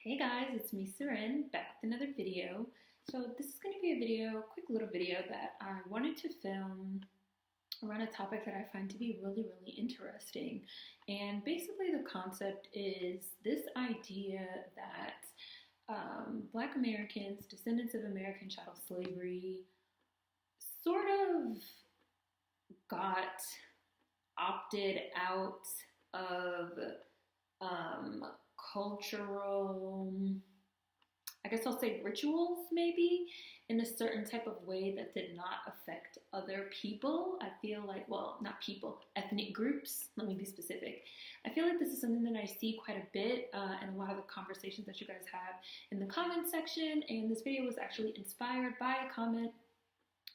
Hey guys, it's me, Seren, back with another video. So this is going to be a quick little video that I wanted to film around a topic that I find to be really interesting. And basically the concept is this idea that Black Americans, descendants of American chattel slavery, sort of got opted out of cultural, I guess I'll say rituals maybe, in a certain type of way that did not affect other people. I feel like, well, not people, ethnic groups, let me be specific. I feel like this is something that I see quite a bit in a lot of the conversations that you guys have in the comment section, and this video was actually inspired by a comment.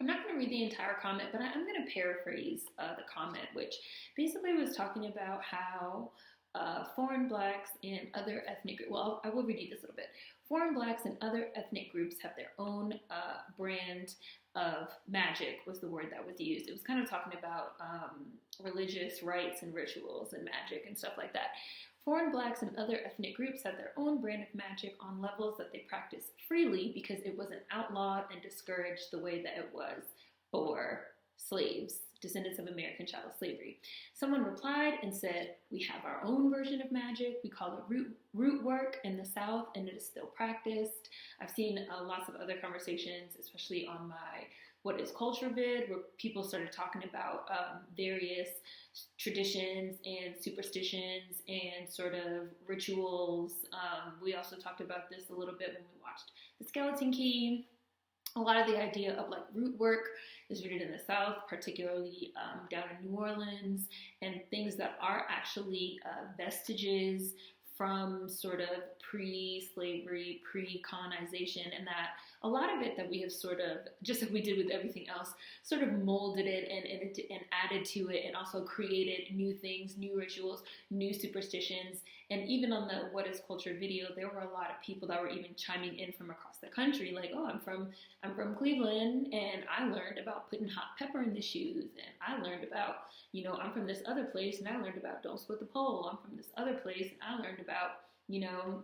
I'm not going to read the entire comment, but I'm going to paraphrase the comment, which basically was talking about how foreign blacks and other ethnic, well, I will read this a little bit. Foreign blacks and other ethnic groups have their own brand of magic was the word that was used. It was kind of talking about religious rites and rituals and magic and stuff like that. Foreign blacks and other ethnic groups have their own brand of magic on levels that they practice freely because it wasn't outlawed and discouraged the way that it was for slaves, descendants of American chattel slavery. Someone replied and said, "We have our own version of magic. We call it root work in the South, and it is still practiced." I've seen lots of other conversations, especially on my What is Culture vid, where people started talking about various traditions and superstitions and sort of rituals. We also talked about this a little bit when we watched The Skeleton Key. A lot of the idea of like root work is rooted in the South, particularly down in New Orleans, and things that are actually vestiges from sort of pre-slavery, pre-colonization, and that a lot of it that we have sort of, just like we did with everything else, sort of molded it and added to it, and also created new things, new rituals, new superstitions. And even on the What is Culture video, there were a lot of people that were even chiming in from across the country, like, "Oh, I'm from Cleveland, and I learned about putting hot pepper in the shoes, and I learned about, I'm from this other place, and I learned about don't split the pole. I'm from this other place, and I learned about,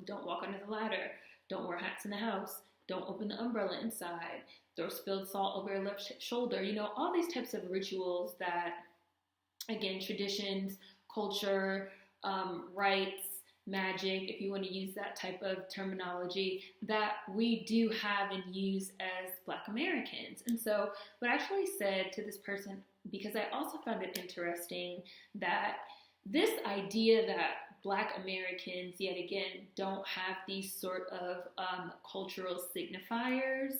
don't walk under the ladder, don't wear hats in the house, don't open the umbrella inside, throw spilled salt over your left shoulder." All these types of rituals that, again, traditions, culture, rites, magic, if you want to use that type of terminology, that we do have and use as Black Americans. And so what I actually said to this person, because I also found it interesting that this idea that Black Americans, yet again, don't have these sort of cultural signifiers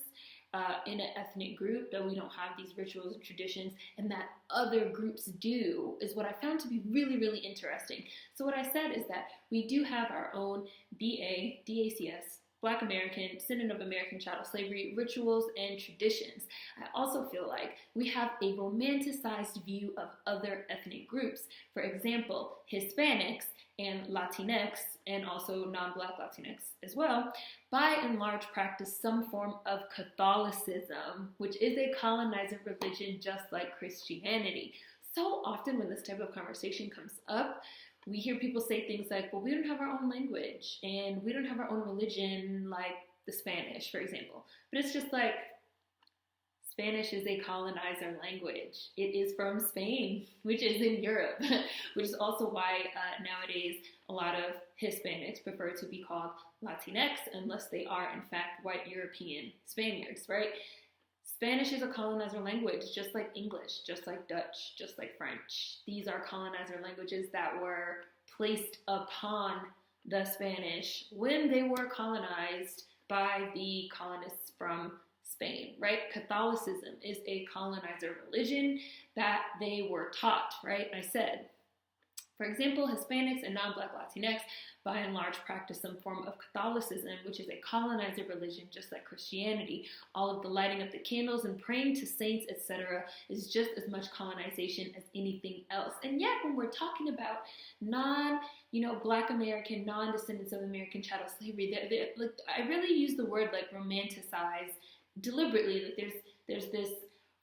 in an ethnic group, that we don't have these rituals and traditions, and that other groups do, is what I found to be really interesting. So what I said is that we do have our own BACS, Black American, descendant of American chattel slavery, rituals and traditions. I also feel like we have a romanticized view of other ethnic groups. For example, Hispanics and Latinx, and also non-Black Latinx as well, by and large practice some form of Catholicism, which is a colonizer religion just like Christianity. So often when this type of conversation comes up, we hear people say things like, well, we don't have our own language, and we don't have our own religion like the Spanish, for example. But it's just like, Spanish is a colonizer language. It is from Spain, which is in Europe, which is also why nowadays a lot of Hispanics prefer to be called Latinx unless they are, in fact, white European Spaniards, right? Spanish is a colonizer language, just like English, just like Dutch, just like French. These are colonizer languages that were placed upon the Spanish when they were colonized by the colonists from Spain, right? Catholicism is a colonizer religion that they were taught, right? I said, for example, Hispanics and non-Black Latinx by and large practice some form of Catholicism, which is a colonizer religion just like Christianity. All of the lighting of the candles and praying to saints, etc., is just as much colonization as anything else. And yet when we're talking about Black American, non-descendants of American chattel slavery, I really use the word like romanticize deliberately. Like there's this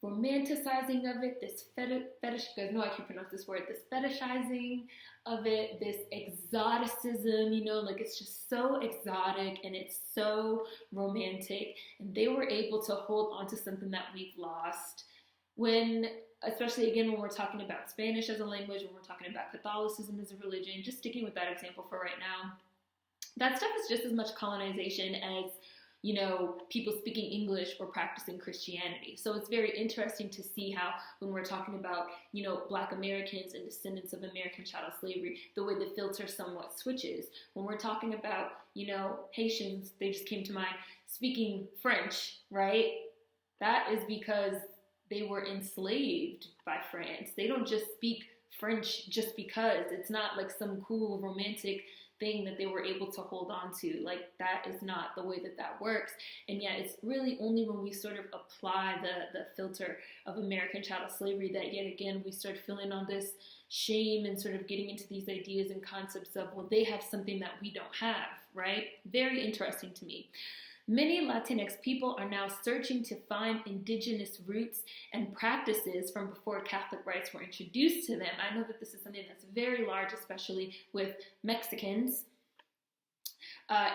romanticizing of it, this fetish, you guys know I can't pronounce this word, this fetishizing of it, this exoticism, you know, like it's just so exotic and it's so romantic. And they were able to hold on to something that we've lost when, especially again, when we're talking about Spanish as a language, when we're talking about Catholicism as a religion, just sticking with that example for right now, that stuff is just as much colonization as, you know, people speaking English or practicing Christianity. So it's very interesting to see how when we're talking about, you know, Black Americans and descendants of American chattel slavery, the way the filter somewhat switches. When we're talking about, you know, Haitians, they just came to mind, speaking French, right? That is because they were enslaved by France. They don't just speak French just because. It's not like some cool romantic thing that they were able to hold on to. Like, that is not the way that that works. And yet it's really only when we sort of apply the filter of American chattel slavery that yet again we start feeling on this shame and sort of getting into these ideas and concepts of, well, they have something that we don't have, right? Very interesting to me. Many Latinx people are now searching to find indigenous roots and practices from before Catholic rites were introduced to them. I know that this is something that's very large, especially with Mexicans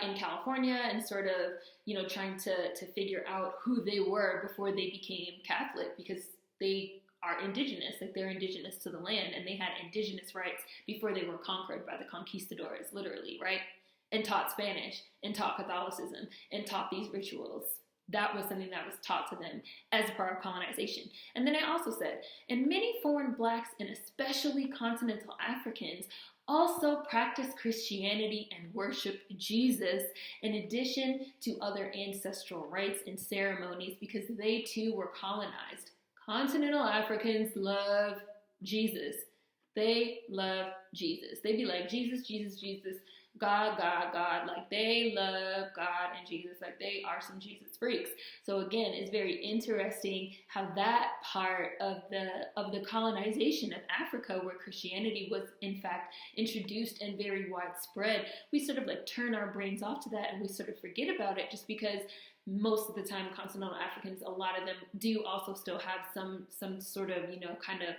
in California, and sort of, you know, trying to figure out who they were before they became Catholic, because they are indigenous, like they're indigenous to the land, and they had indigenous rights before they were conquered by the conquistadors, literally, right? And taught Spanish, and taught Catholicism, and taught these rituals. That was something that was taught to them as part of colonization. And then I also said, and many foreign Blacks, and especially continental Africans, also practice Christianity and worship Jesus in addition to other ancestral rites and ceremonies, because they too were colonized. Continental Africans love Jesus. They love Jesus. They be like, Jesus, Jesus, Jesus, God, God, God. Like, they love God and Jesus. Like, they are some Jesus freaks. So again, it's very interesting how that part of the colonization of Africa, where Christianity was in fact introduced and very widespread, we sort of like turn our brains off to that and we sort of forget about it, just because most of the time continental Africans, a lot of them do also still have some sort of, you know, kind of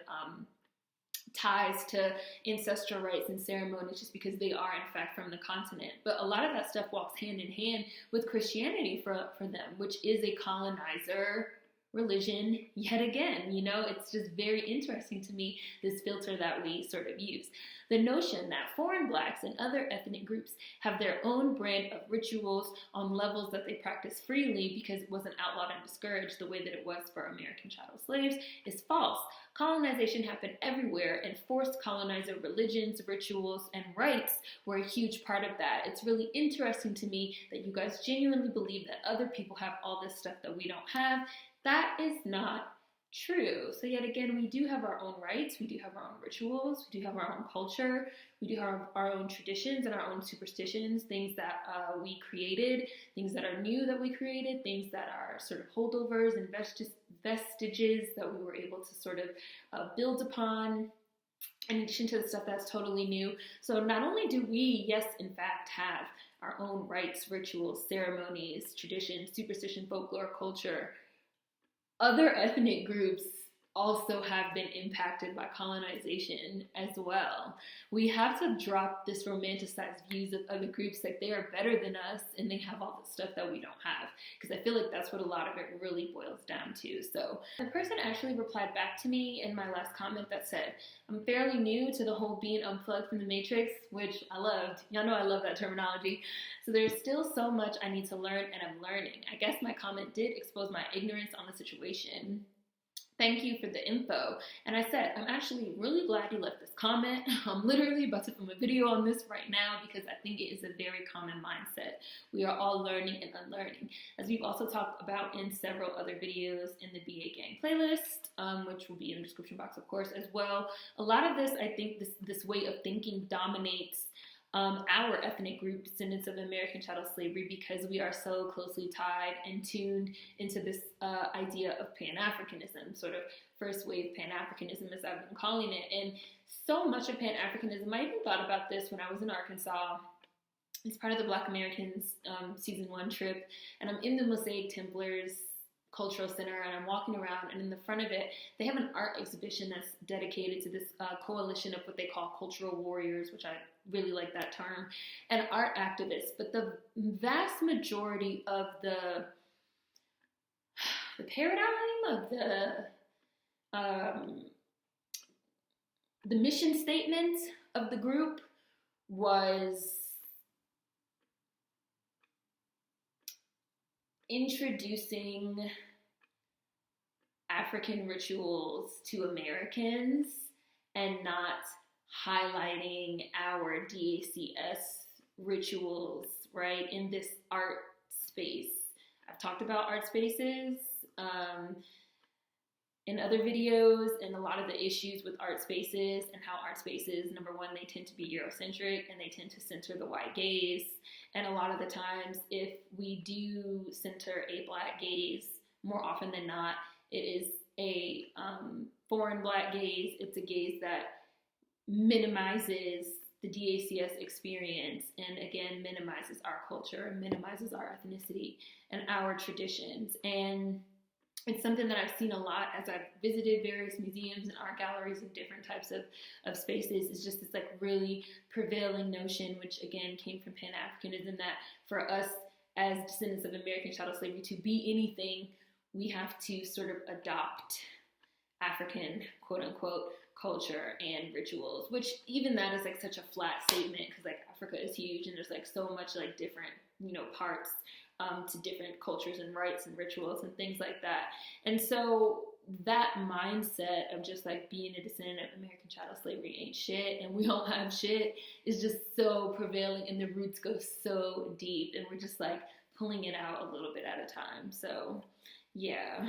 ties to ancestral rites and ceremonies, just because they are in fact from the continent. But a lot of that stuff walks hand in hand with Christianity for them, which is a colonizer religion yet again. You know, it's just very interesting to me, this filter that we sort of use. The notion that foreign Blacks and other ethnic groups have their own brand of rituals on levels that they practice freely because it wasn't outlawed and discouraged the way that it was for American chattel slaves is false. Colonization happened everywhere, and forced colonizer religions, rituals, and rites were a huge part of that. It's really interesting to me that you guys genuinely believe that other people have all this stuff that we don't have. That is not true. So yet again, we do have our own rights, we do have our own rituals, we do have our own culture, we do have our own traditions and our own superstitions, things that we created, things that are new that we created, things that are sort of holdovers and vestiges that we were able to sort of build upon, in addition to the stuff that's totally new. So not only do we, yes, in fact, have our own rites, rituals, ceremonies, traditions, superstition, folklore, culture, other ethnic groups also have been impacted by colonization as well. We have to drop this romanticized views of other groups like they are better than us and they have all the stuff that we don't have, because I feel like that's what a lot of it really boils down to. So the person actually replied back to me in my last comment that said, I'm fairly new to the whole being unplugged from the matrix, which I loved. Y'all know I love that terminology. So there's still so much I need to learn, and I'm learning. I guess my comment did expose my ignorance on the situation. Thank you for the info. And I said, I'm actually really glad you left this comment. I'm literally about to film a video on this right now because I think it is a very common mindset. We are all learning and unlearning. As we've also talked about in several other videos in the BA Gang playlist, which will be in the description box, of course, as well. A lot of this, I think, this way of thinking dominates our ethnic group, descendants of American chattel slavery, because we are so closely tied and tuned into this idea of Pan-Africanism, sort of first wave Pan-Africanism, as I've been calling it. And so much of Pan-Africanism, I even thought about this when I was in Arkansas. It's part of the Black Americans season 1 trip, and I'm in the Mosaic Templars cultural center, and I'm walking around, and in the front of it, they have an art exhibition that's dedicated to this coalition of what they call cultural warriors, which I really like that term, and art activists. But the vast majority of the paradigm of the mission statement of the group was introducing African rituals to Americans and not highlighting our DACS rituals, right, in this art space. I've talked about art spaces in other videos, and a lot of the issues with art spaces and how art spaces, number one, they tend to be Eurocentric and they tend to center the white gaze. And a lot of the times, if we do center a Black gaze, more often than not, it is a foreign Black gaze. It's a gaze that minimizes the DACS experience and, again, minimizes our culture, minimizes our ethnicity and our traditions. And it's something that I've seen a lot as I've visited various museums and art galleries of different types of spaces. It's just this like really prevailing notion, which again came from Pan-Africanism, that for us as descendants of American chattel slavery to be anything, we have to sort of adopt African, quote unquote, culture and rituals, which even that is like such a flat statement, because like Africa is huge and there's like so much like different, parts to different cultures and rites and rituals and things like that. And so that mindset of just like being a descendant of American chattel slavery ain't shit and we don't have shit is just so prevailing, and the roots go so deep, and we're just like pulling it out a little bit at a time. So yeah.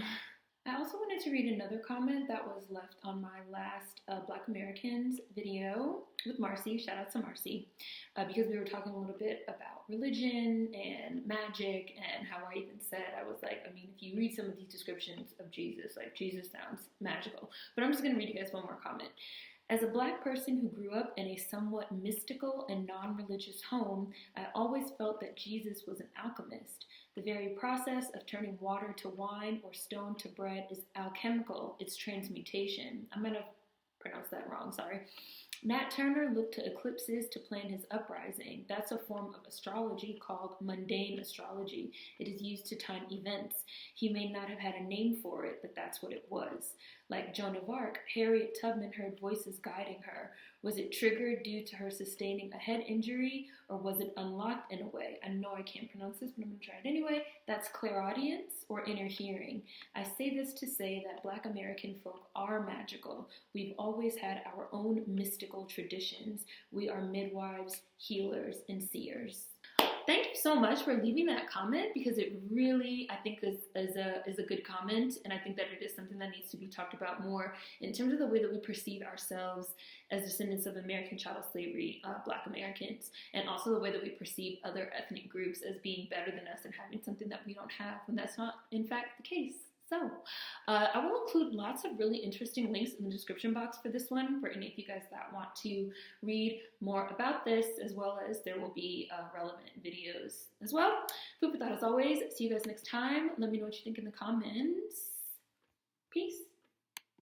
I also wanted to read another comment that was left on my last Black Americans video with Marcy. Shout out to Marcy, because we were talking a little bit about religion and magic, and how I even said, I was like, I mean, if you read some of these descriptions of Jesus, like Jesus sounds magical. But I'm just going to read you guys one more comment. As a Black person who grew up in a somewhat mystical and non-religious home, I always felt that Jesus was an alchemist. The very process of turning water to wine or stone to bread is alchemical. It's transmutation. I might have pronounced that wrong, sorry. Nat Turner looked to eclipses to plan his uprising. That's a form of astrology called mundane astrology. It is used to time events. He may not have had a name for it, but that's what it was. Like Joan of Arc, Harriet Tubman heard voices guiding her. Was it triggered due to her sustaining a head injury, or was it unlocked in a way? I know I can't pronounce this, but I'm going to try it anyway. That's clairaudience or inner hearing. I say this to say that Black American folk are magical. We've always had our own mystical traditions. We are midwives, healers, and seers. Thank you so much for leaving that comment, because it really, I think, is a good comment, and I think that it is something that needs to be talked about more in terms of the way that we perceive ourselves as descendants of American chattel slavery, Black Americans, and also the way that we perceive other ethnic groups as being better than us and having something that we don't have, when that's not, in fact, the case. So, I will include lots of really interesting links in the description box for this one, for any of you guys that want to read more about this, as well as there will be relevant videos as well. Food for thought as always. See you guys next time. Let me know what you think in the comments. Peace.